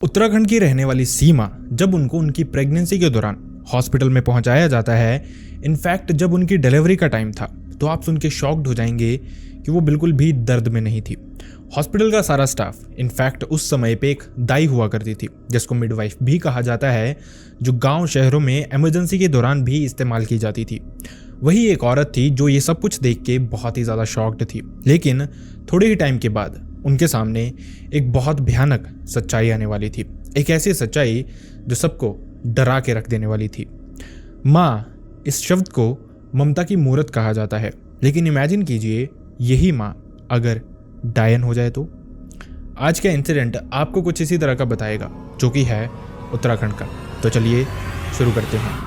उत्तराखंड की रहने वाली सीमा जब उनको उनकी प्रेगनेंसी के दौरान हॉस्पिटल में पहुंचाया जाता है, इनफैक्ट जब उनकी डिलीवरी का टाइम था, तो आप सुन के शॉक्ड हो जाएंगे कि वो बिल्कुल भी दर्द में नहीं थी। हॉस्पिटल का सारा स्टाफ, इनफैक्ट उस समय पे एक दाई हुआ करती थी जिसको मिडवाइफ भी कहा जाता है, जो गांव शहरों में इमरजेंसी के दौरान भी इस्तेमाल की जाती थी। वही एक औरत थी जो ये सब कुछ देख के बहुत ही ज़्यादा शॉक्ड थी। लेकिन थोड़े ही टाइम के बाद उनके सामने एक बहुत भयानक सच्चाई आने वाली थी, एक ऐसी सच्चाई जो सबको डरा के रख देने वाली थी। माँ, इस शब्द को ममता की मूरत कहा जाता है, लेकिन इमेजिन कीजिए यही माँ अगर डायन हो जाए तो। आज का इंसिडेंट आपको कुछ इसी तरह का बताएगा, जो कि है उत्तराखंड का। तो चलिए शुरू करते हैं।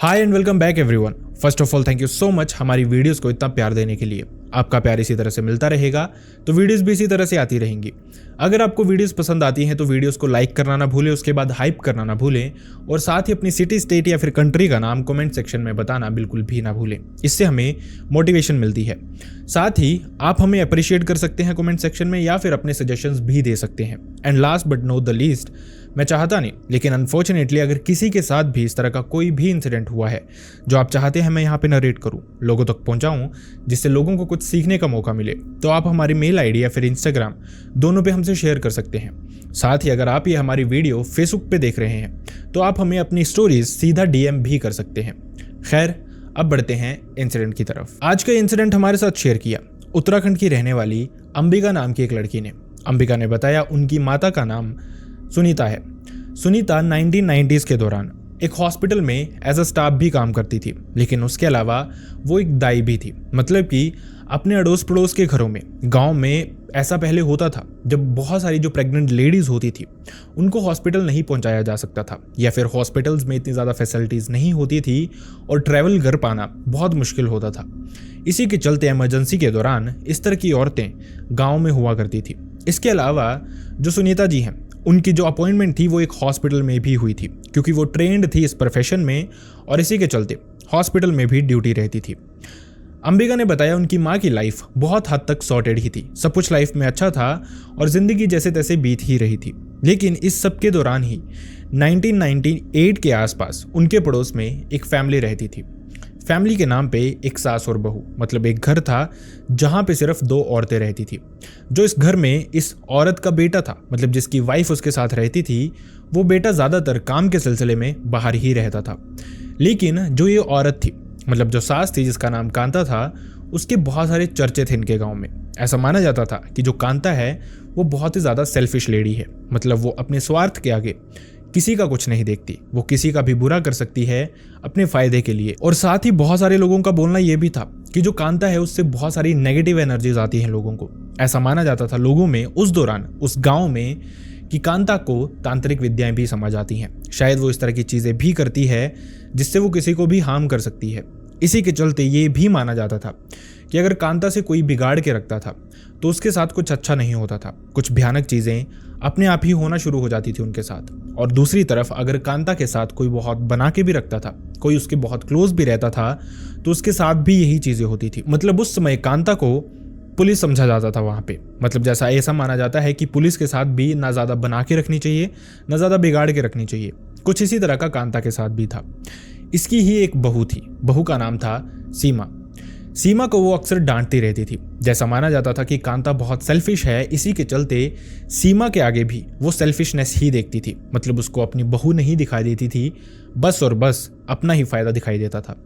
Hi and welcome back everyone. First of all thank you so much हमारी वीडियोस को इतना प्यार देने के लिए। आपका प्यार इसी तरह से मिलता रहेगा तो वीडियोस भी इसी तरह से आती रहेंगी। अगर आपको वीडियोस पसंद आती हैं तो वीडियोस को लाइक करना ना भूलें, उसके बाद हाइप करना ना भूलें, और साथ ही अपनी सिटी, स्टेट या फिर कंट्री का नाम कमेंट सेक्शन में बताना बिल्कुल भी ना भूलें। इससे हमें मोटिवेशन मिलती है। साथ ही आप हमें अप्रिशिएट कर सकते हैं कमेंट सेक्शन में, या फिर अपने सजेशंस भी दे सकते हैं। And last but not the least, मैं चाहता नहीं लेकिन अनफॉर्चुनेटली अगर किसी के साथ भी इस तरह का कोई भी इंसिडेंट हुआ है जो आप चाहते हैं मैं यहाँ पे नरेट करूँ, लोगों तक पहुँचाऊँ, जिससे लोगों को कुछ सीखने का मौका मिले, तो आप हमारी मेल आईडी या फिर इंस्टाग्राम दोनों पे हमसे शेयर कर सकते हैं। साथ ही अगर आप ये हमारी वीडियो फेसबुक पे देख रहे हैं तो आप हमें अपनी स्टोरीज सीधा डीएम भी कर सकते हैं। खैर, अब बढ़ते हैं इंसिडेंट की तरफ। आज का इंसिडेंट हमारे साथ शेयर किया उत्तराखंड की रहने वाली अंबिका नाम की एक लड़की ने। अंबिका ने बताया उनकी माता का नाम सुनीता है। सुनीता 1990s के दौरान एक हॉस्पिटल में एज अ स्टाफ भी काम करती थी, लेकिन उसके अलावा वो एक दाई भी थी। मतलब कि अपने अड़ोस पड़ोस के घरों में, गांव में ऐसा पहले होता था जब बहुत सारी जो प्रेग्नेंट लेडीज़ होती थी उनको हॉस्पिटल नहीं पहुंचाया जा सकता था, या फिर हॉस्पिटल्स में इतनी ज़्यादा फैसिलिटीज़ नहीं होती थी और ट्रैवल कर पाना बहुत मुश्किल होता था। इसी के चलते इमरजेंसी के दौरान इस तरह की औरतें गाँव में हुआ करती थी। इसके अलावा जो सुनीता जी हैं, उनकी जो अपॉइंटमेंट थी वो एक हॉस्पिटल में भी हुई थी, क्योंकि वो ट्रेंड थी इस प्रोफेशन में, और इसी के चलते हॉस्पिटल में भी ड्यूटी रहती थी। अंबिका ने बताया उनकी माँ की लाइफ बहुत हद तक सॉर्टेड ही थी, सब कुछ लाइफ में अच्छा था और ज़िंदगी जैसे तैसे बीत ही रही थी। लेकिन इस सब के दौरान ही 1998 के आसपास उनके पड़ोस में एक फैमिली रहती थी। फैमिली के नाम पे एक सास और बहू, मतलब एक घर था जहाँ पे सिर्फ 2 औरतें रहती थी। जो इस घर में इस औरत का बेटा था, मतलब जिसकी वाइफ उसके साथ रहती थी, वो बेटा ज़्यादातर काम के सिलसिले में बाहर ही रहता था। लेकिन जो ये औरत थी, मतलब जो सास थी जिसका नाम कांता था, उसके बहुत सारे चर्चे थे इनके गाँव में। ऐसा माना जाता था कि जो कांता है वो बहुत ही ज़्यादा सेल्फिश लेडी है, मतलब वो अपने स्वार्थ के आगे किसी का कुछ नहीं देखती। वो किसी का भी बुरा कर सकती है अपने फायदे के लिए। और साथ ही बहुत सारे लोगों का बोलना यह भी था कि जो कांता है उससे बहुत सारी नेगेटिव एनर्जीज आती हैं लोगों को। ऐसा माना जाता था लोगों में उस दौरान, उस गांव में, कि कांता को तांत्रिक विद्याएं भी समझ आती हैं। शायद वो इस तरह की चीज़ें भी करती है जिससे वो किसी को भी हार्म कर सकती है। इसी के चलते ये भी माना जाता था कि अगर कांता से कोई बिगाड़ के रखता था तो उसके साथ कुछ अच्छा नहीं होता था, कुछ भयानक चीज़ें अपने आप ही होना शुरू हो जाती थी उनके साथ। और दूसरी तरफ अगर कांता के साथ कोई बहुत बना के भी रखता था, कोई उसके बहुत क्लोज भी रहता था, तो उसके साथ भी यही चीज़ें होती थी। मतलब उस समय कांता को पुलिस समझा जाता था वहाँ पे। मतलब जैसा ऐसा माना जाता है कि पुलिस के साथ भी ना ज़्यादा बना के रखनी चाहिए, ना ज़्यादा बिगाड़ के रखनी चाहिए। कुछ इसी तरह का कांता के साथ भी था। इसकी ही एक बहू थी, बहू का नाम था सीमा। सीमा को वो अक्सर डांटती रहती थी। जैसा माना जाता था कि कांता बहुत सेल्फिश है, इसी के चलते सीमा के आगे भी वो सेल्फिशनेस ही देखती थी। मतलब उसको अपनी बहू नहीं दिखाई देती थी, बस और बस अपना ही फायदा दिखाई देता था।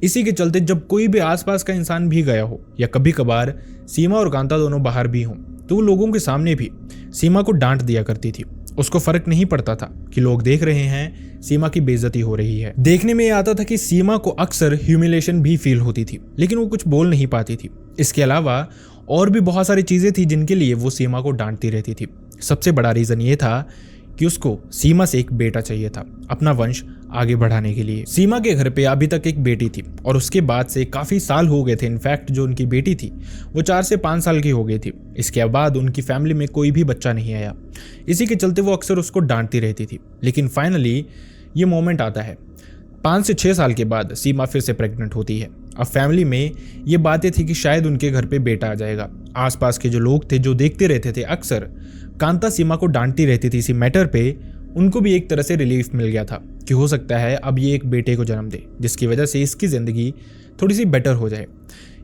इसी के चलते जब कोई भी आसपास का इंसान भी गया हो, या कभी कभार सीमा और कांता दोनों बाहर भी हों, तो वो लोगों के सामने भी सीमा को डांट दिया करती थी। उसको फर्क नहीं पड़ता था कि लोग देख रहे हैं, सीमा की बेइज्जती हो रही है। देखने में ये आता था कि सीमा को अक्सर ह्यूमिलेशन भी फील होती थी, लेकिन वो कुछ बोल नहीं पाती थी। इसके अलावा और भी बहुत सारी चीजें थी जिनके लिए वो सीमा को डांटती रहती थी। सबसे बड़ा रीजन ये था कि उसको सीमा से एक बेटा चाहिए था अपना वंश आगे बढ़ाने के लिए। सीमा के घर पे अभी तक एक बेटी थी और उसके बाद से काफ़ी साल हो गए थे। इनफैक्ट जो उनकी बेटी थी वो 4 से 5 साल की हो गई थी। इसके बाद उनकी फैमिली में कोई भी बच्चा नहीं आया। इसी के चलते वो अक्सर उसको डांटती रहती थी। लेकिन फाइनली ये मोमेंट आता है, 5 से 6 साल के बाद सीमा फिर से प्रेग्नेंट होती है। अब फैमिली में ये बातें थी कि शायद उनके घर पे बेटा आ जाएगा। आसपास के जो लोग थे जो देखते रहते थे अक्सर, कांता सीमा को डांटती रहती थी इसी मैटर पे, उनको भी एक तरह से रिलीफ मिल गया था कि हो सकता है अब ये एक बेटे को जन्म दे जिसकी वजह से इसकी ज़िंदगी थोड़ी सी बेटर हो जाए।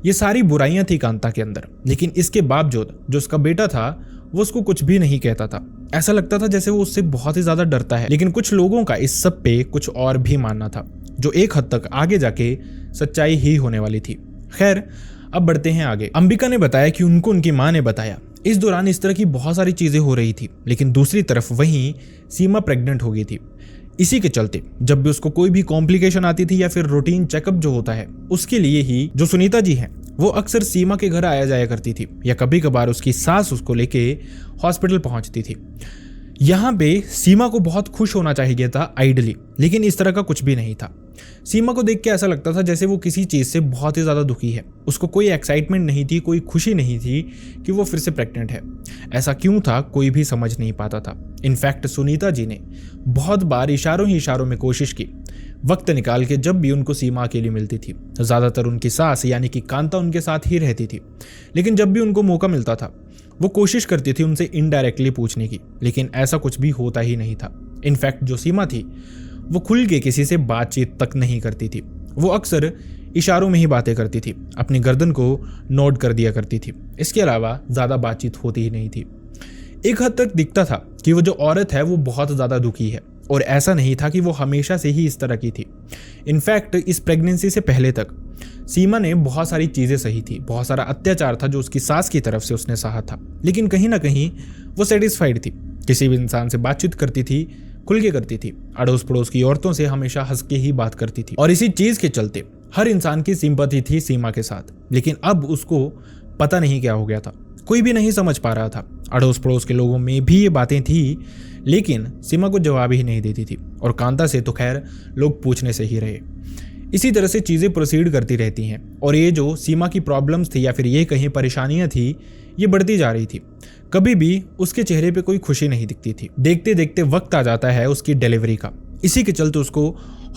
ये सारी बुराइयां थी कांता के अंदर, लेकिन इसके बावजूद जो उसका बेटा था वो उसको कुछ भी नहीं कहता था। ऐसा लगता था जैसे वो उससे बहुत ही ज़्यादा डरता है। लेकिन कुछ लोगों का इस सब पे कुछ और भी मानना था, जो एक हद तक आगे जाके सच्चाई ही होने वाली थी। खैर, अब बढ़ते हैं आगे। अंबिका ने बताया कि उनको उनकी माँ ने बताया इस दौरान इस तरह की बहुत सारी चीज़ें हो रही थी, लेकिन दूसरी तरफ वहीं सीमा प्रेग्नेंट हो गई थी। इसी के चलते जब भी उसको कोई भी कॉम्प्लिकेशन आती थी या फिर रूटीन चेकअप जो होता है, उसके लिए ही जो सुनीता जी हैं वो अक्सर सीमा के घर आया जाया करती थी, या कभी कभार उसकी सास उसको लेके हॉस्पिटल पहुंचती थी। यहाँ पे सीमा को बहुत खुश होना चाहिए था आइडली, लेकिन इस तरह का कुछ भी नहीं था। सीमा को देख के ऐसा लगता था जैसे वो किसी चीज़ से बहुत ही ज़्यादा दुखी है। उसको कोई एक्साइटमेंट नहीं थी, कोई खुशी नहीं थी कि वो फिर से प्रेग्नेंट है। ऐसा क्यों था कोई भी समझ नहीं पाता था। इनफैक्ट सुनीता जी ने बहुत बार इशारों ही इशारों में कोशिश की, वक्त निकाल के जब भी उनको सीमा अकेली मिलती थी। ज़्यादातर उनकी सास यानी कि कांता उनके साथ ही रहती थी, लेकिन जब भी उनको मौका मिलता था वो कोशिश करती थी उनसे इनडायरेक्टली पूछने की, लेकिन ऐसा कुछ भी होता ही नहीं था। इनफैक्ट जो सीमा थी वो खुल के किसी से बातचीत तक नहीं करती थी। वो अक्सर इशारों में ही बातें करती थी, अपनी गर्दन को नोड कर दिया करती थी। इसके अलावा ज़्यादा बातचीत होती ही नहीं थी। एक हद तक दिखता था कि वो जो औरत है वो बहुत ज़्यादा दुखी है, और ऐसा नहीं था कि वो हमेशा से ही इस तरह की थी। इनफैक्ट इस प्रेगनेंसी से पहले तक सीमा ने बहुत सारी चीज़ें सही थी, बहुत सारा अत्याचार था जो उसकी सास की तरफ से उसने सहा था, लेकिन कहीं ना कहीं वो सेटिस्फाइड थी। किसी भी इंसान से बातचीत करती थी, खुल के करती थी, अड़ोस पड़ोस की औरतों से हमेशा हंस के ही बात करती थी, और इसी चीज़ के चलते हर इंसान की सिंपैथी थी सीमा के साथ। लेकिन अब उसको पता नहीं क्या हो गया था, कोई भी नहीं समझ पा रहा था। अड़ोस पड़ोस के लोगों में भी ये बातें थी, लेकिन सीमा को जवाब ही नहीं देती थी, और कांता से तो खैर लोग पूछने से ही रहे। इसी तरह से चीज़ें प्रोसीड करती रहती हैं, और ये जो सीमा की प्रॉब्लम्स थी या फिर ये कहीं परेशानियां थी, ये बढ़ती जा रही थी। कभी भी उसके चेहरे पे कोई खुशी नहीं दिखती थी। देखते देखते वक्त आ जाता है उसकी डिलीवरी का। इसी के चलते उसको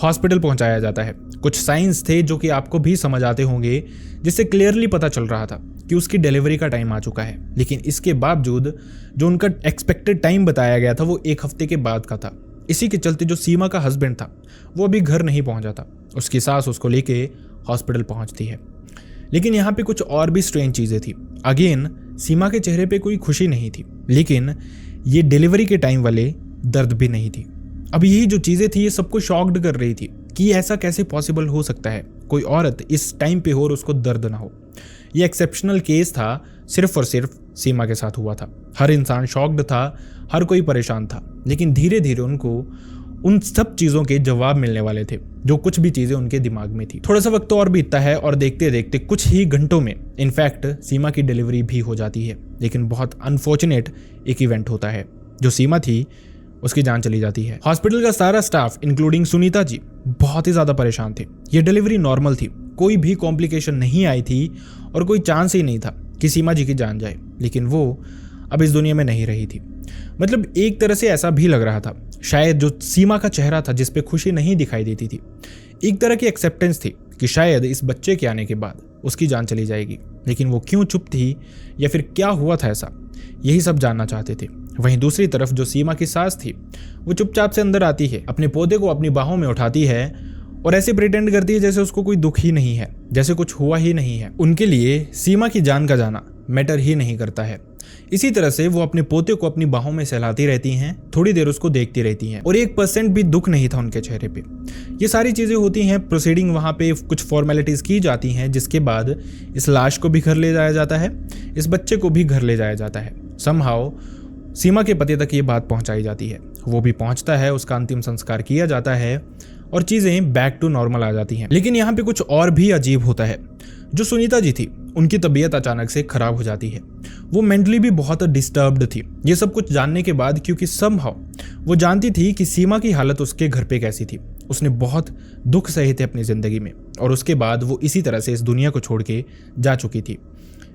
हॉस्पिटल पहुंचाया जाता है। कुछ साइंस थे जो कि आपको भी समझ आते होंगे, जिससे क्लियरली पता चल रहा था कि उसकी डिलीवरी का टाइम आ चुका है। लेकिन इसके बावजूद जो उनका एक्सपेक्टेड टाइम बताया गया था वो 1 हफ्ते के बाद का था। इसी के चलते जो सीमा का हस्बैंड था वो अभी घर नहीं पहुंचा था। उसकी सास उसको लेके हॉस्पिटल पहुंचती है। लेकिन यहाँ पे कुछ और भी स्ट्रेंज चीज़ें थी। अगेन सीमा के चेहरे पे कोई खुशी नहीं थी, लेकिन ये डिलीवरी के टाइम वाले दर्द भी नहीं थी। अब यही जो चीज़ें थी ये सबको शॉक्ड कर रही थी कि ऐसा कैसे पॉसिबल हो सकता है, कोई औरत इस टाइम पे हो और उसको दर्द ना हो। ये एक्सेप्शनल केस था, सिर्फ और सिर्फ सीमा के साथ हुआ था। हर इंसान शॉक्ड था, हर कोई परेशान था, लेकिन धीरे धीरे उनको उन सब चीज़ों के जवाब मिलने वाले थे, जो कुछ भी चीज़ें उनके दिमाग में थी। थोड़ा सा वक्त और बीतता है और देखते देखते कुछ ही घंटों में इनफैक्ट सीमा की डिलीवरी भी हो जाती है। लेकिन बहुत अनफॉर्चुनेट एक इवेंट होता है, जो सीमा थी उसकी जान चली जाती है। हॉस्पिटल का सारा स्टाफ इंक्लूडिंग सुनीता जी बहुत ही ज़्यादा परेशान थे। ये डिलीवरी नॉर्मल थी, कोई भी कॉम्प्लिकेशन नहीं आई थी और कोई चांस ही नहीं था कि सीमा जी की जान जाए। लेकिन वो अब इस दुनिया में नहीं रही थी। मतलब एक तरह से ऐसा भी लग रहा था शायद जो सीमा का चेहरा था जिस पे खुशी नहीं दिखाई देती थी, एक तरह की एक्सेप्टेंस थी कि शायद इस बच्चे के आने के बाद उसकी जान चली जाएगी। लेकिन वो क्यों चुप थी या फिर क्या हुआ था ऐसा, यही सब जानना चाहते थे। वहीं दूसरी तरफ जो सीमा की सास थी वो चुपचाप से अंदर आती है, अपने पौधे को अपनी बाहों में उठाती है और ऐसे प्रिटेंड करती है जैसे उसको कोई दुख ही नहीं है, जैसे कुछ हुआ ही नहीं है। उनके लिए सीमा की जान का जाना मैटर ही नहीं करता है। इसी तरह से वो अपने पोते को अपनी बाहों में सहलाती रहती हैं, थोड़ी देर उसको देखती रहती हैं और 1% भी दुख नहीं था उनके चेहरे पे। ये सारी चीज़ें होती हैं, प्रोसीडिंग वहाँ पे कुछ फॉर्मेलिटीज़ की जाती हैं, जिसके बाद इस लाश को भी घर ले जाया जाता है, इस बच्चे को भी घर ले जाया जाता है। समहाउ सीमा के पति तक ये बात पहुँचाई जाती है, वो भी पहुँचता है, उसका अंतिम संस्कार किया जाता है और चीज़ें बैक टू नॉर्मल आ जाती हैं। लेकिन यहाँ पे कुछ और भी अजीब होता है। जो सुनीता जी थी उनकी तबीयत अचानक से खराब हो जाती है। वो मेंटली भी बहुत डिस्टर्ब्ड थी, ये सब कुछ जानने के बाद, क्योंकि समहाउ वो जानती थी कि सीमा की हालत उसके घर पे कैसी थी। उसने बहुत दुख सहे थे अपनी ज़िंदगी में और उसके बाद वो इसी तरह से इस दुनिया को छोड़ के जा चुकी थी।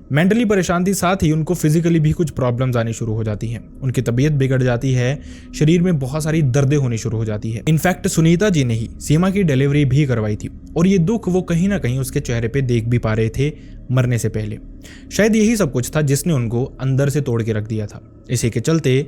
मेंटली परेशान थी, साथ ही उनको फिजिकली भी कुछ प्रॉब्लम्स आनी शुरू हो जाती हैं। उनकी तबीयत बिगड़ जाती है, शरीर में बहुत सारी दर्दें होनी शुरू हो जाती है। इनफैक्ट सुनीता जी ने ही सीमा की डिलीवरी भी करवाई थी और ये दुख वो कहीं ना कहीं उसके चेहरे पे देख भी पा रहे थे मरने से पहले। शायद यही सब कुछ था जिसने उनको अंदर से तोड़ के रख दिया था। इसी के चलते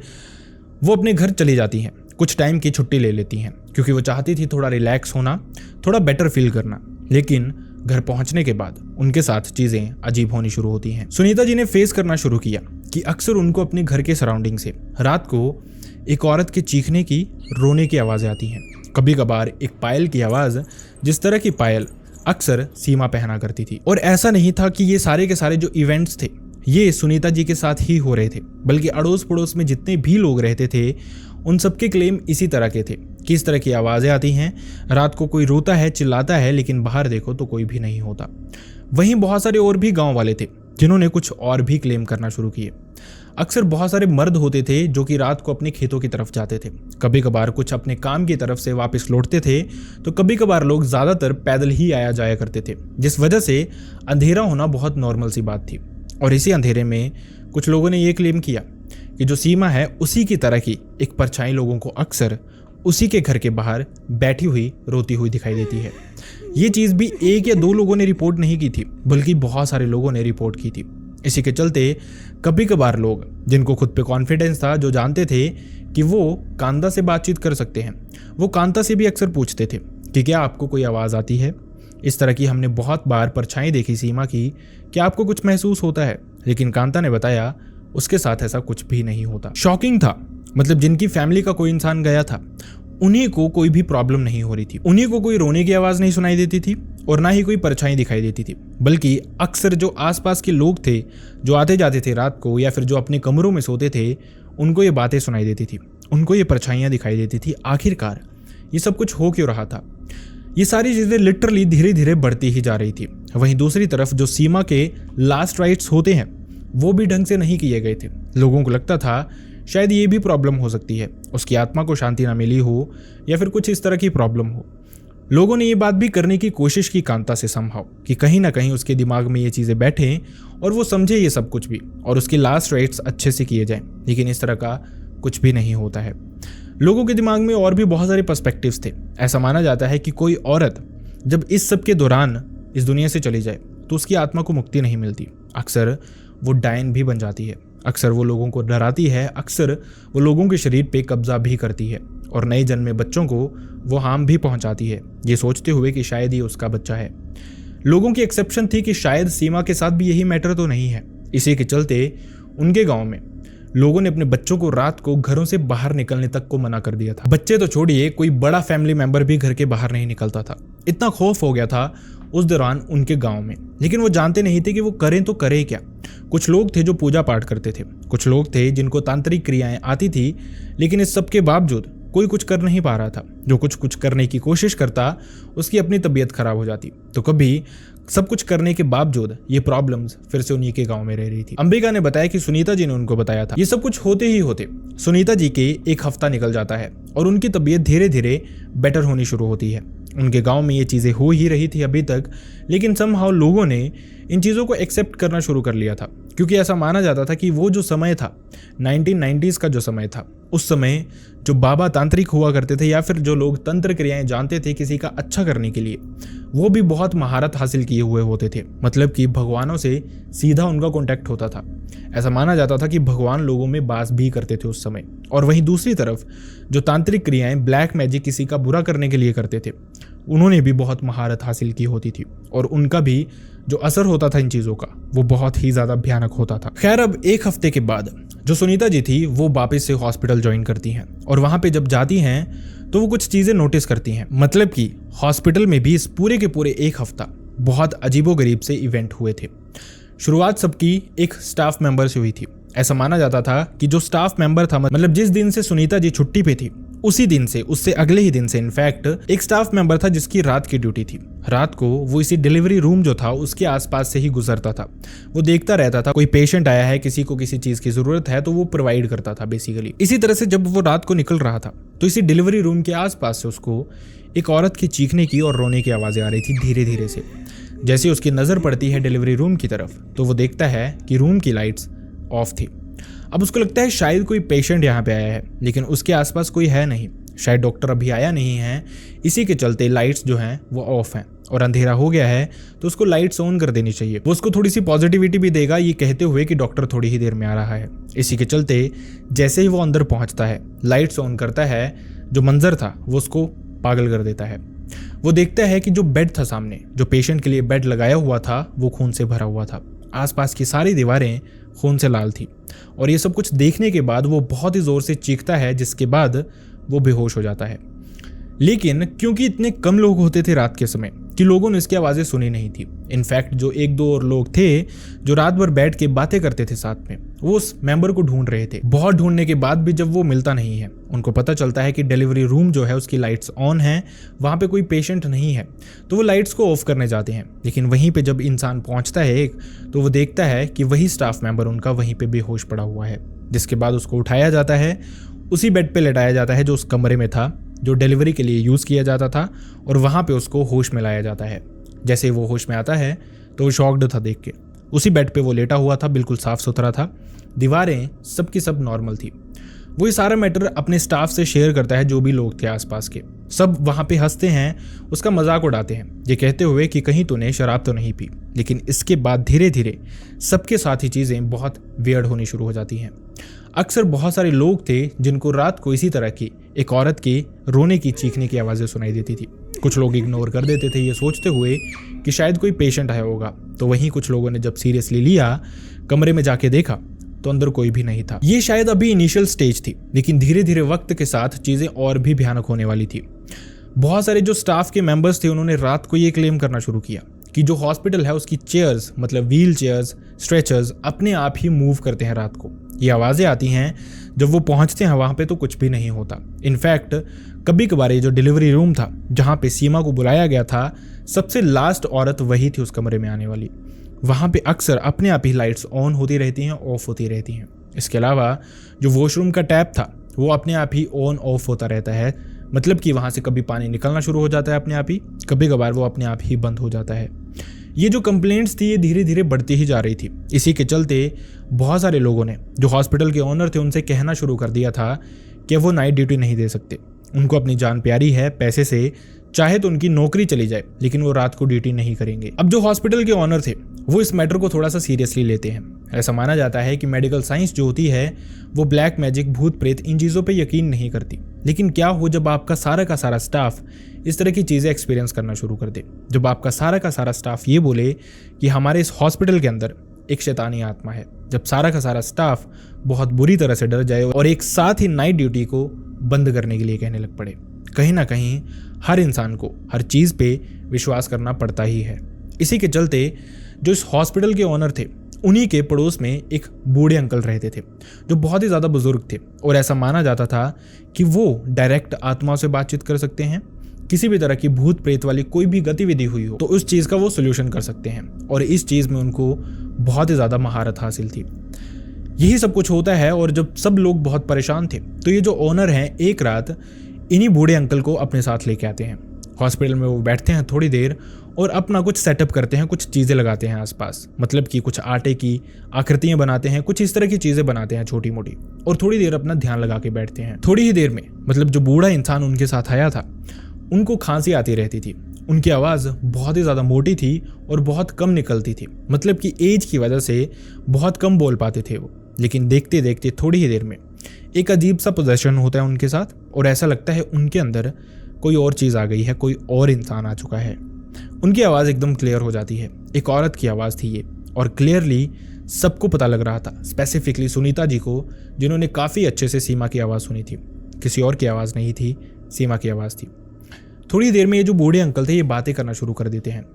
वो अपने घर चली जाती हैं, कुछ टाइम की छुट्टी ले लेती हैं क्योंकि वो चाहती थी थोड़ा रिलैक्स होना, थोड़ा बेटर फील करना। लेकिन घर पहुंचने के बाद उनके साथ चीजें अजीब होनी शुरू होती हैं। सुनीता जी ने फेस करना शुरू किया कि अक्सर उनको अपने घर के सराउंडिंग से रात को एक औरत के चीखने की, रोने की आवाजें आती हैं। कभी कभार एक पायल की आवाज, जिस तरह की पायल अक्सर सीमा पहना करती थी। और ऐसा नहीं था कि ये सारे के सारे जो इवेंट्स थे ये सुनीता जी के साथ ही हो रहे थे, बल्कि अड़ोस पड़ोस में जितने भी लोग रहते थे उन सबके क्लेम इसी तरह के थे कि इस तरह की आवाज़ें आती हैं, रात को कोई रोता है, चिल्लाता है, लेकिन बाहर देखो तो कोई भी नहीं होता। वहीं बहुत सारे और भी गांव वाले थे जिन्होंने कुछ और भी क्लेम करना शुरू किए। अक्सर बहुत सारे मर्द होते थे जो कि रात को अपने खेतों की तरफ जाते थे, कभी कभार कुछ अपने काम की तरफ से वापस लौटते थे, तो कभी कभार लोग ज़्यादातर पैदल ही आया जाया करते थे, जिस वजह से अंधेरा होना बहुत नॉर्मल सी बात थी। और इसी अंधेरे में कुछ लोगों ने ये क्लेम किया कि जो सीमा है उसी की तरह की एक परछाई लोगों को अक्सर उसी के घर के बाहर बैठी हुई रोती हुई दिखाई देती है। ये चीज़ भी एक या दो लोगों ने रिपोर्ट नहीं की थी, बल्कि बहुत सारे लोगों ने रिपोर्ट की थी। इसी के चलते कभी कभार लोग जिनको खुद पे कॉन्फिडेंस था, जो जानते थे कि वो कांता से बातचीत कर सकते हैं, वो कांता से भी अक्सर पूछते थे कि क्या आपको कोई आवाज़ आती है। इस तरह की हमने बहुत बार परछाई देखी सीमा की, क्या आपको कुछ महसूस होता है। लेकिन कांता ने बताया उसके साथ ऐसा कुछ भी नहीं होता। शॉकिंग था, मतलब जिनकी फैमिली का कोई इंसान गया था उन्हीं को कोई भी प्रॉब्लम नहीं हो रही थी, उन्हीं को कोई रोने की आवाज़ नहीं सुनाई देती थी और ना ही कोई परछाई दिखाई देती थी, बल्कि अक्सर जो आसपास के लोग थे जो आते जाते थे रात को या फिर जो अपने कमरों में सोते थे उनको ये बातें सुनाई देती थी, उनको ये परछाइयाँ दिखाई देती थी। आखिरकार ये सब कुछ हो क्यों रहा था? ये सारी चीज़ें लिटरली धीरे धीरे बढ़ती ही जा रही थी। वहीं दूसरी तरफ जो सीमा के लास्ट राइट्स होते हैं वो भी ढंग से नहीं किए गए थे। लोगों को लगता था शायद ये भी प्रॉब्लम हो सकती है, उसकी आत्मा को शांति ना मिली हो या फिर कुछ इस तरह की प्रॉब्लम हो। लोगों ने ये बात भी करने की कोशिश की कांता से समहाउ कि कहीं ना कहीं उसके दिमाग में ये चीज़ें बैठें और वो समझे ये सब कुछ भी और उसके लास्ट राइट्स अच्छे से किए जाएं, लेकिन इस तरह का कुछ भी नहीं होता है। लोगों के दिमाग में और भी बहुत सारे पर्सपेक्टिव्स थे। ऐसा माना जाता है कि कोई औरत जब इस सब के दौरान इस दुनिया से चली जाए तो उसकी आत्मा को मुक्ति नहीं मिलती, अक्सर वो डायन भी बन जाती है, अक्सर वो लोगों को डराती है, अक्सर वो लोगों के शरीर पे कब्जा भी करती है और नए जन्मे बच्चों को वो हार्म भी पहुंचाती है, ये सोचते हुए कि शायद ये उसका बच्चा है। लोगों की एक्सेप्शन थी कि शायद सीमा के साथ भी यही मैटर तो नहीं है। इसी के चलते उनके गांव में लोगों ने अपने बच्चों को रात को घरों से बाहर निकलने तक को मना कर दिया था। बच्चे तो छोड़िए, कोई बड़ा फैमिली मेंबर भी घर के बाहर नहीं निकलता था। इतना खौफ हो गया था उस दौरान उनके गांव में, लेकिन वो जानते नहीं थे कि वो करें तो करें क्या। कुछ लोग थे जो पूजा पाठ करते थे, कुछ लोग थे जिनको तांत्रिक क्रियाएं आती थी, लेकिन इस सब के बावजूद कोई कुछ कर नहीं पा रहा था। जो कुछ करने की कोशिश करता उसकी अपनी तबीयत खराब हो जाती। तो कभी सब कुछ करने के बावजूद ये प्रॉब्लम्स फिर से उन्हीं के गांव में रह रही थी। अंबिका ने बताया कि सुनीता जी ने उनको बताया था। ये सब कुछ होते ही होते सुनीता जी के एक हफ्ता निकल जाता है और उनकी तबीयत धीरे धीरे बेटर होनी शुरू होती है। उनके गांव में ये चीज़ें हो ही रही थी अभी तक, लेकिन समहाउ लोगों ने इन चीज़ों को एक्सेप्ट करना शुरू कर लिया था, क्योंकि ऐसा माना जाता था कि वो जो समय था 1990s का जो समय था, उस समय जो बाबा तांत्रिक हुआ करते थे या फिर जो लोग तंत्र क्रियाएं जानते थे किसी का अच्छा करने के लिए, वो भी बहुत महारत हासिल किए हुए होते थे। मतलब कि भगवानों से सीधा उनका कॉन्टैक्ट होता था। ऐसा माना जाता था कि भगवान लोगों में वास भी करते थे उस समय। और वहीं दूसरी तरफ जो तांत्रिक क्रियाएं, ब्लैक मैजिक किसी का बुरा करने के लिए करते थे, उन्होंने भी बहुत महारत हासिल की होती थी और उनका भी जो असर होता था इन चीज़ों का वो बहुत ही ज़्यादा भयानक होता था। खैर, अब एक हफ्ते के बाद जो सुनीता जी थी वो वापस से हॉस्पिटल ज्वाइन करती हैं और वहाँ पे जब जाती हैं तो वो कुछ चीज़ें नोटिस करती हैं। मतलब कि हॉस्पिटल में भी इस पूरे के पूरे एक हफ्ता बहुत अजीबोगरीब से इवेंट हुए थे। शुरुआत सबकी एक स्टाफ मेंबर से हुई थी। ऐसा माना जाता था कि जो स्टाफ मेंबर था, मतलब जिस दिन से सुनीता जी छुट्टी पे थी उसी दिन से, उससे अगले ही दिन से इनफैक्ट एक स्टाफ मेंबर था जिसकी रात की ड्यूटी थी। रात को वो इसी डिलीवरी रूम जो था उसके आसपास से ही गुजरता था। वो देखता रहता था कोई पेशेंट आया है, किसी को किसी चीज की जरूरत है, तो वो प्रोवाइड करता था बेसिकली। इसी तरह से जब वो रात को निकल रहा था तो इसी डिलीवरी रूम के आसपास से उसको एक औरत की चीखने की और रोने की आवाजें आ रही थी धीरे धीरे से। जैसे उसकी नज़र पड़ती है डिलीवरी रूम की तरफ तो वो देखता है कि रूम की लाइट्स ऑफ थी। अब उसको लगता है शायद कोई पेशेंट यहाँ पे आया है, लेकिन उसके आसपास कोई है नहीं, शायद डॉक्टर अभी आया नहीं है, इसी के चलते लाइट्स जो हैं वो ऑफ हैं और अंधेरा हो गया है तो उसको लाइट्स ऑन कर देनी चाहिए। वो उसको थोड़ी सी पॉजिटिविटी भी देगा ये कहते हुए कि डॉक्टर थोड़ी ही देर में आ रहा है। इसी के चलते जैसे ही वो अंदर पहुंचता है, लाइट्स ऑन करता है, जो मंजर था वो उसको पागल कर देता है। वो देखता है कि जो बेड था सामने, जो पेशेंट के लिए बेड लगाया हुआ था, वो खून से भरा हुआ था। आसपास की सारी दीवारें खून से लाल थी और ये सब कुछ देखने के बाद वो बहुत ही ज़ोर से चीखता है, जिसके बाद वो बेहोश हो जाता है। लेकिन क्योंकि इतने कम लोग होते थे रात के समय कि लोगों ने इसकी आवाज़ें सुनी नहीं थी। इनफैक्ट जो एक दो और लोग थे जो रात भर बैठ के बातें करते थे साथ में, वो उस मेंबर को ढूंढ रहे थे। बहुत ढूंढने के बाद भी जब वो मिलता नहीं है, उनको पता चलता है कि डिलीवरी रूम जो है उसकी लाइट्स ऑन है, वहाँ पे कोई पेशेंट नहीं है, तो वो लाइट्स को ऑफ करने जाते हैं। लेकिन वहीं पे जब इंसान पहुँचता है एक, तो वो देखता है कि वही स्टाफ मेंबर उनका वहीं पे बेहोश पड़ा हुआ है। जिसके बाद उसको उठाया जाता है, उसी बेड पे लेटाया जाता है जो उस कमरे में था, जो डिलीवरी के लिए यूज़ किया जाता था, और वहाँ पे उसको होश में लाया जाता है। जैसे वो होश में आता है तो वो शॉक्ड था देख के। उसी बेड पे वो लेटा हुआ था, बिल्कुल साफ़ सुथरा था, दीवारें सब की सब नॉर्मल थी। वो ये सारा मैटर अपने स्टाफ से शेयर करता है, जो भी लोग थे आसपास के। सब वहाँ पे हंसते हैं, उसका मजाक उड़ाते हैं, ये कहते हुए कि कहीं तूने शराब तो नहीं पी। लेकिन इसके बाद धीरे धीरे सबके साथ ही चीज़ें बहुत वियर्ड होनी शुरू हो जाती हैं। अक्सर बहुत सारे लोग थे जिनको रात को इसी तरह की एक औरत की रोने की चीखने की आवाज़ें सुनाई देती थी। कुछ लोग इग्नोर कर देते थे ये सोचते हुए कि शायद कोई पेशेंट आया होगा, तो वहीं कुछ लोगों ने जब सीरियसली लिया, कमरे में जाके देखा तो अंदर कोई भी नहीं था। ये शायद अभी इनिशियल स्टेज थी, लेकिन धीरे धीरे वक्त के साथ चीज़ें और भी भयानक होने वाली थी। बहुत सारे जो स्टाफ के मेंबर्स थे उन्होंने रात को ये क्लेम करना शुरू किया कि जो हॉस्पिटल है उसकी चेयर्स, मतलब व्हील चेयर्स, स्ट्रेचर्स अपने आप ही मूव करते हैं रात को। ये आवाज़ें आती हैं, जब वो पहुंचते हैं वहाँ पे तो कुछ भी नहीं होता। इनफैक्ट कभी कभार ये जो डिलीवरी रूम था जहाँ पे सीमा को बुलाया गया था, सबसे लास्ट औरत वही थी उस कमरे में आने वाली। वहाँ पे अक्सर अपने आप ही लाइट्स ऑन होती रहती हैं, ऑफ होती रहती हैं। इसके अलावा जो वॉशरूम का टैप था वो अपने आप ही ऑन ऑफ होता रहता है, मतलब कि वहाँ से कभी पानी निकलना शुरू हो जाता है अपने आप ही, कभी कभार वो अपने आप ही बंद हो जाता है। ये जो कंप्लेंट्स थी ये धीरे धीरे बढ़ती ही जा रही थी। इसी के चलते बहुत सारे लोगों ने, जो हॉस्पिटल के ओनर थे, उनसे कहना शुरू कर दिया था कि वो नाइट ड्यूटी नहीं दे सकते, उनको अपनी जान प्यारी है, पैसे से चाहे तो उनकी नौकरी चली जाए लेकिन वो रात को ड्यूटी नहीं करेंगे। अब जो हॉस्पिटल के ओनर थे वो इस मैटर को थोड़ा सा सीरियसली लेते हैं। ऐसा माना जाता है कि मेडिकल साइंस जो होती है वो ब्लैक मैजिक, भूत प्रेत, इन चीज़ों पे यकीन नहीं करती। लेकिन क्या हो जब आपका सारा का सारा स्टाफ इस तरह की चीज़ें एक्सपीरियंस करना शुरू कर दे, जब आपका सारा का सारा स्टाफ ये बोले कि हमारे इस हॉस्पिटल के अंदर एक शैतानी आत्मा है, जब सारा का सारा स्टाफ बहुत बुरी तरह से डर जाए और एक साथ ही नाइट ड्यूटी को बंद करने के लिए कहने लग पड़े। कहीं ना कहीं हर इंसान को हर चीज़ पे विश्वास करना पड़ता ही है। इसी के चलते जो इस हॉस्पिटल के ओनर थे, उन्हीं के पड़ोस में एक बूढ़े अंकल रहते थे जो बहुत ही ज़्यादा बुजुर्ग थे, और ऐसा माना जाता था कि वो डायरेक्ट आत्माओं से बातचीत कर सकते हैं। किसी भी तरह की भूत प्रेत वाली कोई भी गतिविधि हुई हो तो उस चीज़ का वो सोल्यूशन कर सकते हैं, और इस चीज़ में उनको बहुत ही ज़्यादा महारत हासिल थी। यही सब कुछ होता है, और जब सब लोग बहुत परेशान थे तो ये जो ओनर हैं एक रात इन्हीं बूढ़े अंकल को अपने साथ लेके आते हैं। हॉस्पिटल में वो बैठते हैं थोड़ी देर और अपना कुछ सेटअप करते हैं, कुछ चीज़ें लगाते हैं आसपास, मतलब कि कुछ आटे की आकृतियाँ बनाते हैं, कुछ इस तरह की चीज़ें बनाते हैं छोटी मोटी, और थोड़ी देर अपना ध्यान लगा के बैठते हैं। थोड़ी ही देर में, मतलब जो बूढ़ा इंसान उनके साथ आया था, उनको खांसी आती रहती थी। उनकी आवाज़ बहुत ही ज़्यादा मोटी थी और बहुत कम निकलती थी, मतलब कि एज की वजह से बहुत कम बोल पाते थे वो। लेकिन देखते देखते थोड़ी ही देर में एक अजीब सा पोजेशन होता है उनके साथ, और ऐसा लगता है उनके अंदर कोई और चीज़ आ गई है, कोई और इंसान आ चुका है। उनकी आवाज़ एकदम क्लियर हो जाती है। एक औरत की आवाज़ थी ये, और क्लियरली सबको पता लग रहा था, स्पेसिफिकली सुनीता जी को, जिन्होंने काफ़ी अच्छे से सीमा की आवाज़ सुनी थी। किसी और की आवाज़ नहीं थी, सीमा की आवाज़ थी। थोड़ी देर में ये जो बूढ़े अंकल थे ये बातें करना शुरू कर देते हैं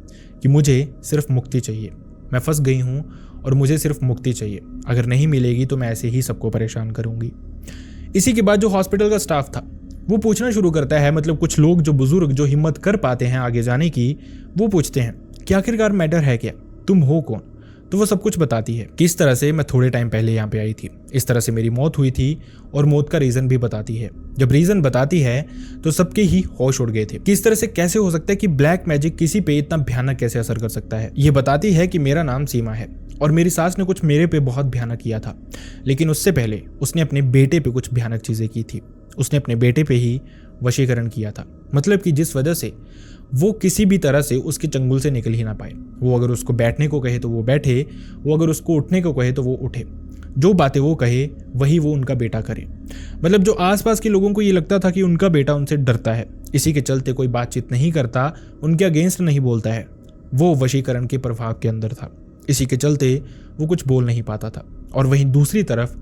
कि मुझे सिर्फ मुक्ति चाहिए, मैं फंस गई हूँ और मुझे सिर्फ मुक्ति चाहिए, अगर नहीं मिलेगी तो मैं ऐसे ही सबको परेशान करूँगी। इसी के बाद जो हॉस्पिटल का स्टाफ था वो पूछना शुरू करता है, मतलब कुछ लोग जो बुजुर्ग जो हिम्मत कर पाते हैं आगे जाने की, वो पूछते हैं कि आखिरकार मैटर है क्या, तुम हो कौन, तो वो सब कुछ बताती है, किस तरह से मैं थोड़े टाइम पहले यहाँ पे आई थी, इस तरह से मेरी मौत हुई थी, और मौत का रीजन भी बताती है। जब रीजन बताती है तो सबके ही होश उड़ गए थे। किस तरह से कैसे हो सकता है कि ब्लैक मैजिक किसी पे इतना भयानक कैसे असर कर सकता है। ये बताती है कि मेरा नाम सीमा है और मेरी सास ने कुछ मेरे पे बहुत भयानक किया था, लेकिन उससे पहले उसने अपने बेटे पे कुछ भयानक चीजें की थी। उसने अपने बेटे पे ही वशीकरण किया था, मतलब कि जिस वजह से वो किसी भी तरह से उसके चंगुल से निकल ही ना पाए। वो अगर उसको बैठने को कहे तो वो बैठे, वो अगर उसको उठने को कहे तो वो उठे, जो बातें वो कहे वही वो उनका बेटा करे। मतलब जो आसपास के लोगों को ये लगता था कि उनका बेटा उनसे डरता है, इसी के चलते कोई बातचीत नहीं करता, उनके अगेंस्ट नहीं बोलता है, वो वशीकरण के प्रभाव के अंदर था। इसी के चलते वो कुछ बोल नहीं पाता था। और वहीं दूसरी तरफ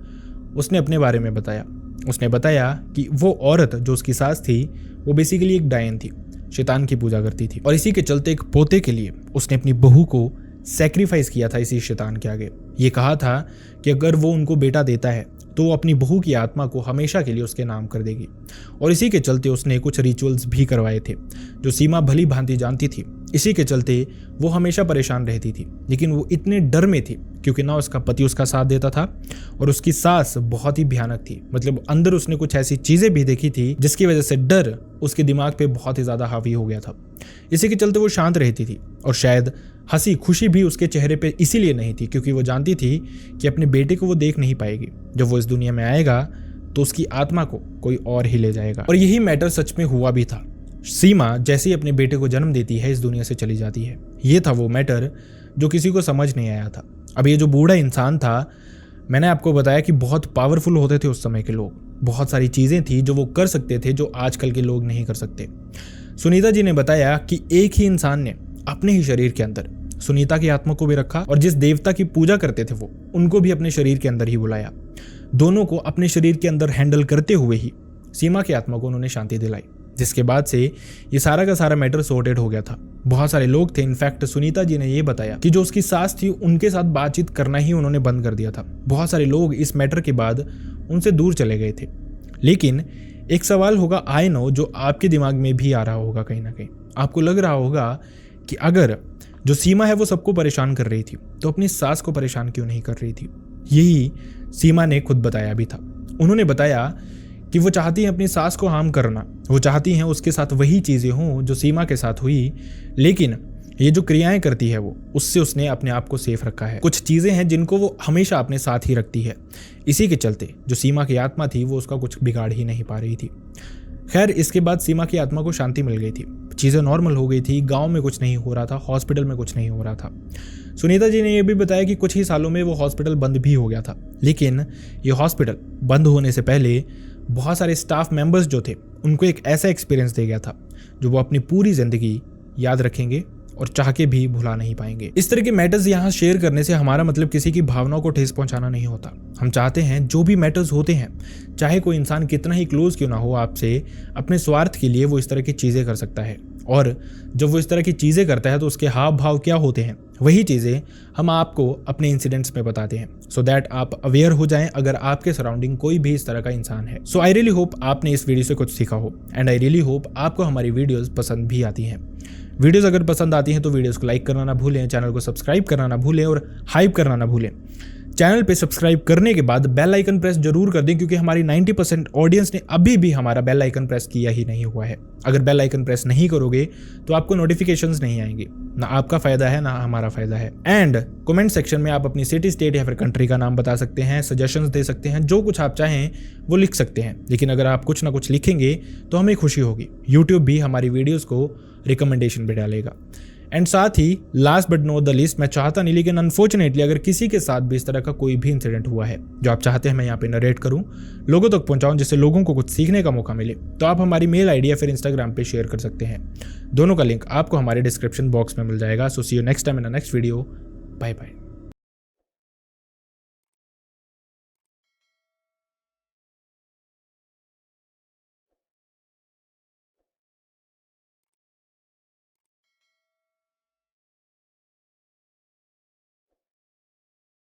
उसने अपने बारे में बताया। उसने बताया कि वो औरत जो उसकी सास थी वो बेसिकली एक डायन थी, शैतान की पूजा करती थी, और इसी के चलते एक पोते के लिए उसने अपनी बहू को सैक्रिफाइस किया था इसी शैतान के आगे। ये कहा था कि अगर वो उनको बेटा देता है तो वो अपनी बहू की आत्मा को हमेशा के लिए उसके नाम कर देगी। और इसी के चलते उसने कुछ रिचुअल्स भी करवाए थे जो सीमा भली भांति जानती थी। इसी के चलते वो हमेशा परेशान रहती थी, लेकिन वो इतने डर में थी क्योंकि ना उसका पति उसका साथ देता था और उसकी सास बहुत ही भयानक थी। मतलब अंदर उसने कुछ ऐसी चीजें भी देखी थी जिसकी वजह से डर उसके दिमाग पे बहुत ही ज्यादा हावी हो गया था। इसी के चलते वो शांत रहती थी और शायद हंसी खुशी भी उसके चेहरे पे इसीलिए नहीं थी क्योंकि वो जानती थी कि अपने बेटे को वो देख नहीं पाएगी। जब वो इस दुनिया में आएगा तो उसकी आत्मा को कोई और ही ले जाएगा। और यही मैटर सच में हुआ भी था। सीमा जैसे ही अपने बेटे को जन्म देती है इस दुनिया से चली जाती है। ये था वो मैटर जो किसी को समझ नहीं आया था। अब ये जो बूढ़ा इंसान था, मैंने आपको बताया कि बहुत पावरफुल होते थे उस समय के लोग, बहुत सारी चीजें थी जो वो कर सकते थे जो आजकल के लोग नहीं कर सकते। सुनीता जी ने बताया कि एक ही इंसान ने अपने ही शरीर के अंदर सुनीता की आत्मा को भी रखा और जिस देवता की पूजा करते थे वो उनको भी अपने शरीर के अंदर ही बुलाया। दोनों को अपने शरीर के अंदर हैंडल करते हुए ही सीमा की आत्मा को उन्होंने शांति दिलाई, जिसके बाद से ये सारा का सारा मैटर सॉर्टेड हो गया था। बहुत सारे लोग थे, इनफैक्ट सुनीता जी ने ये बताया कि जो उसकी सास थी उनके साथ बातचीत करना ही उन्होंने बंद कर दिया था। बहुत सारे लोग इस मैटर के बाद उनसे दूर चले गए थे। लेकिन एक सवाल होगा, आई नो, जो आपके दिमाग में भी आ रहा होगा कहीं ना कहीं। आपको लग रहा होगा कि अगर जो सीमा है वो सबको परेशान कर रही थी तो अपनी सास को परेशान क्यों नहीं कर रही थी। यही सीमा ने खुद बताया भी था। उन्होंने बताया कि वो चाहती हैं अपनी सास को हार्म करना, वो चाहती हैं उसके साथ वही चीज़ें हों जो सीमा के साथ हुई, लेकिन ये जो क्रियाएं करती है वो उससे उसने अपने आप को सेफ रखा है। कुछ चीज़ें हैं जिनको वो हमेशा अपने साथ ही रखती है। इसी के चलते जो सीमा की आत्मा थी वो उसका कुछ बिगाड़ ही नहीं पा रही थी। खैर, इसके बाद सीमा की आत्मा को शांति मिल गई थी, चीज़ें नॉर्मल हो गई थी, गांव में कुछ नहीं हो रहा था, हॉस्पिटल में कुछ नहीं हो रहा था। सुनीता जी ने यह भी बताया कि कुछ ही सालों में वो हॉस्पिटल बंद भी हो गया था, लेकिन ये हॉस्पिटल बंद होने से पहले बहुत सारे स्टाफ मेंबर्स जो थे उनको एक ऐसा एक्सपीरियंस दे गया था जो वो अपनी पूरी ज़िंदगी याद रखेंगे और चाह के भी भुला नहीं पाएंगे। इस तरह के मैटर्स यहाँ शेयर करने से हमारा मतलब किसी की भावनाओं को ठेस पहुंचाना नहीं होता। हम चाहते हैं जो भी मैटर्स होते हैं, चाहे कोई इंसान कितना ही क्लोज क्यों ना हो आपसे, अपने स्वार्थ के लिए वो इस तरह की चीज़ें कर सकता है। और जब वो इस तरह की चीज़ें करता है तो उसके हाव भाव क्या होते हैं, वही चीज़ें हम आपको अपने इंसिडेंट्स में बताते हैं, सो दैट आप अवेयर हो जाएं अगर आपके सराउंडिंग कोई भी इस तरह का इंसान है। सो आई रियली होप आपने इस वीडियो से कुछ सीखा हो, एंड आई रियली होप आपको हमारी वीडियोज़ पसंद भी आती हैं। वीडियोस अगर पसंद आती हैं तो वीडियोस को लाइक करना ना भूलें, चैनल को सब्सक्राइब करना ना भूलें और हाइप करना ना भूलें। चैनल पे सब्सक्राइब करने के बाद बेल आइकन प्रेस जरूर कर दें, क्योंकि हमारी 90% ऑडियंस ने अभी भी हमारा बेल आइकन प्रेस किया ही नहीं हुआ है। अगर बेल आइकन प्रेस नहीं करोगे तो आपको नोटिफिकेशंस नहीं आएंगे, ना आपका फायदा है ना हमारा फायदा है। एंड कमेंट सेक्शन में आप अपनी सिटी, स्टेट या फिर कंट्री का नाम बता सकते हैं, सजेशंस दे सकते हैं, जो कुछ आप चाहें वो लिख सकते हैं। लेकिन अगर आप कुछ ना कुछ लिखेंगे तो हमें खुशी होगी। यूट्यूब भी हमारी वीडियोज़ को रिकमेंडेशन पे डालेगा। एंड साथ ही last but not the least, मैं चाहता नहीं लेकिन अनफॉर्चुनेटली अगर किसी के साथ भी इस तरह का कोई भी इंसिडेंट हुआ है जो आप चाहते हैं मैं यहाँ पे नरेट करूँ, लोगों तक पहुँचाऊँ, जिससे लोगों को कुछ सीखने का मौका मिले, तो आप हमारी मेल आईडी या फिर इंस्टाग्राम पे शेयर कर सकते हैं। दोनों का लिंक आपको हमारे डिस्क्रिप्शन बॉक्स में मिल जाएगा। So see you next time in the next video. Bye bye.